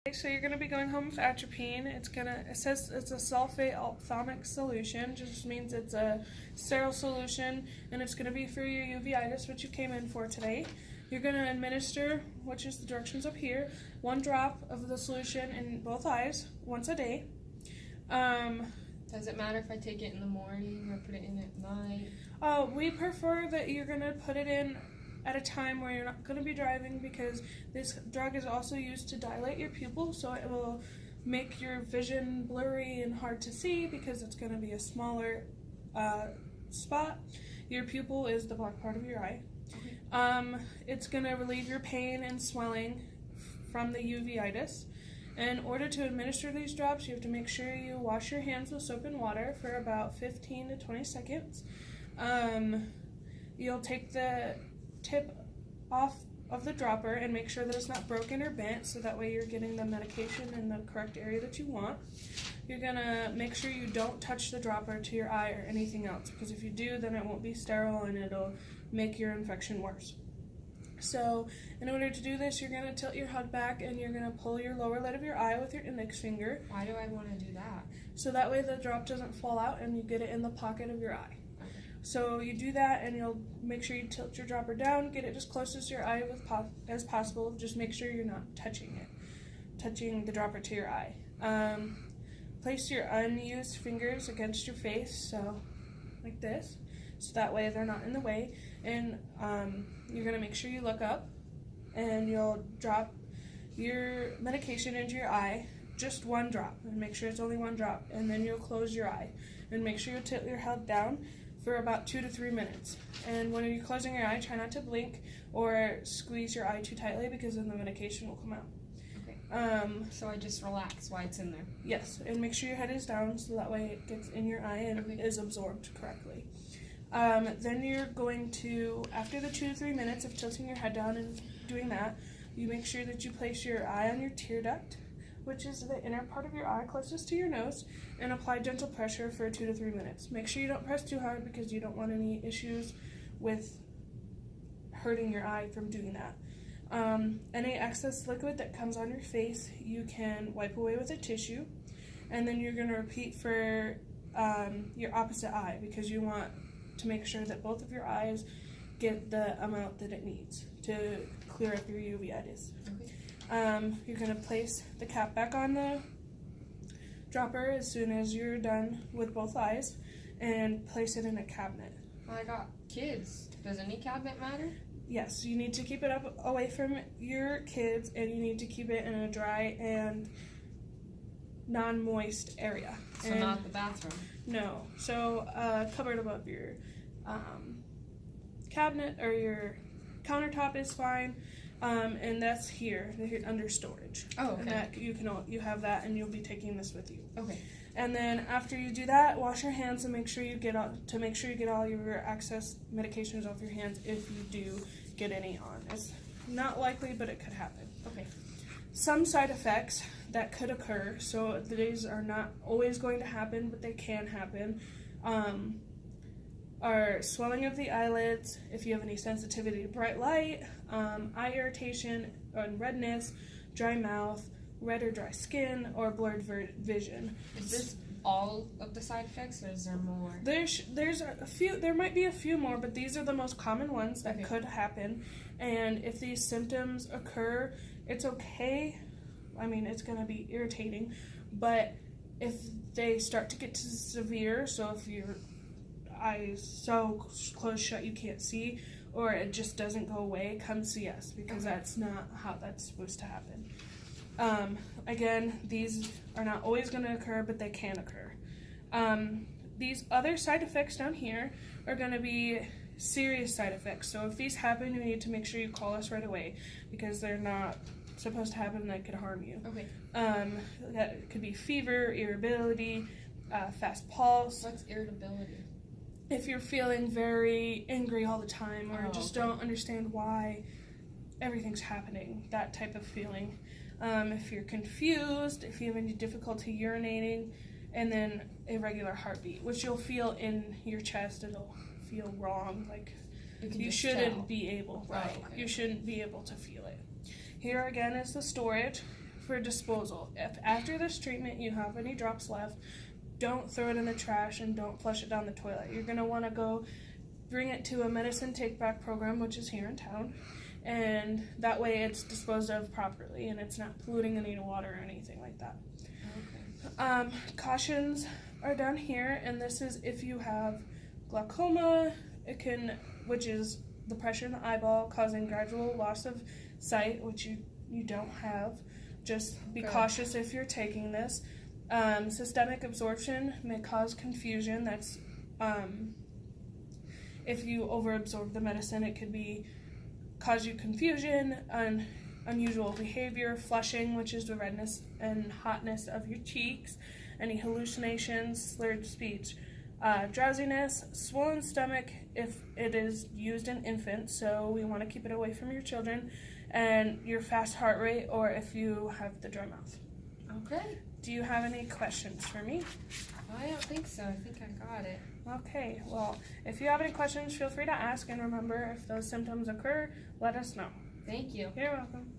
Okay, so you're going to be going home with atropine. It says it's a sulfate ophthalmic solution, just means it's a sterile solution, and it's going to be for your uveitis, which you came in for today. You're going to administer, which is the directions up here, 1 drop of the solution in both eyes once a day. Does it matter if I take it in the morning or put it in at night? We prefer that you're going to put it in at a time where you're not going to be driving, because this drug is also used to dilate your pupil, so it will make your vision blurry and hard to see because it's going to be a smaller spot. Your pupil is the black part of your eye. Okay. It's going to relieve your pain and swelling from the uveitis. In order to administer these drops, you have to make sure you wash your hands with soap and water for about 15 to 20 seconds. You'll take the tip off of the dropper and make sure that it's not broken or bent, so that way you're getting the medication in the correct area that you want. You're gonna make sure you don't touch the dropper to your eye or anything else, because if you do, then it won't be sterile and it'll make your infection worse. So in order to do this, you're gonna tilt your head back and you're gonna pull your lower lid of your eye with your index finger. Why do I want to do that? So that way the drop doesn't fall out and you get it in the pocket of your eye. So you do that, and you'll make sure you tilt your dropper down, get it as close as your eye as possible. Just make sure you're not touching the dropper to your eye. Place your unused fingers against your face, so like this, so that way they're not in the way. And you're gonna make sure you look up, and you'll drop your medication into your eye, just 1 drop, and make sure it's only 1 drop. And then you'll close your eye, and make sure you tilt your head down for about 2 to 3 minutes. And when you're closing your eye, try not to blink or squeeze your eye too tightly, because then the medication will come out. Okay. So I just relax while it's in there? Yes, and make sure your head is down so that way it gets in your eye and is absorbed correctly. Then you're going to, after the 2 to 3 minutes of tilting your head down and doing that, you make sure that you place your eye on your tear duct, which is the inner part of your eye closest to your nose, and apply gentle pressure for 2 to 3 minutes. Make sure you don't press too hard, because you don't want any issues with hurting your eye from doing that. Any excess liquid that comes on your face, you can wipe away with a tissue, and then you're going to repeat for your opposite eye, because you want to make sure that both of your eyes get the amount that it needs to clear up your uveitis. Okay. You're going to place the cap back on the dropper as soon as you're done with both eyes, and place it in a cabinet. Well, I got kids. Does any cabinet matter? Yes, you need to keep it up away from your kids, and you need to keep it in a dry and non-moist area. So not the bathroom? No. So cupboard above your cabinet or your countertop is fine. And that's here under storage. Oh, okay. And that you have that, and you'll be taking this with you. Okay. And then after you do that, wash your hands and make sure you get all your excess medications off your hands if you do get any on. It's not likely, but it could happen. Okay. Some side effects that could occur, so these are not always going to happen, but they can happen, are swelling of the eyelids, if you have any sensitivity to bright light, eye irritation and redness, dry mouth, red or dry skin, or blurred vision. Is this all of the side effects, or is there more? There's a few. There might be a few more, but these are the most common ones that could happen. And if these symptoms occur, it's okay. I mean, it's going to be irritating, but if they start to get to severe, so if your eyes so closed shut you can't see, or it just doesn't go away, come see us, because that's not how that's supposed to happen. Again, these are not always going to occur, but they can occur. These other side effects down here are going to be serious side effects. So if these happen, you need to make sure you call us right away, because they're not supposed to happen, that could harm you. Okay. That could be fever, irritability, fast pulse. What's irritability? If you're feeling very angry all the time, or just don't understand why everything's happening, that type of feeling. If you're confused, if you have any difficulty urinating, and then irregular heartbeat, which you'll feel in your chest. It'll feel wrong, like you shouldn't be able, right? You shouldn't be able to feel it. Here again is the storage for disposal. If after this treatment you have any drops left, don't throw it in the trash and don't flush it down the toilet. You're going to want to go bring it to a medicine take-back program, which is here in town, and that way it's disposed of properly and it's not polluting any water or anything like that. Okay. Cautions are down here, and this is if you have glaucoma, which is the pressure in the eyeball causing gradual loss of sight, which you don't have. Just be cautious if you're taking this. Systemic absorption may cause confusion. That's if you overabsorb the medicine, it could cause you confusion, unusual behavior, flushing, which is the redness and hotness of your cheeks, any hallucinations, slurred speech, drowsiness, swollen stomach if it is used in infants, so we want to keep it away from your children, and your fast heart rate, or if you have the dry mouth. Okay. Do you have any questions for me? I don't think so. I think I got it. Okay, well, if you have any questions, feel free to ask, and remember, if those symptoms occur, let us know. Thank you. You're welcome.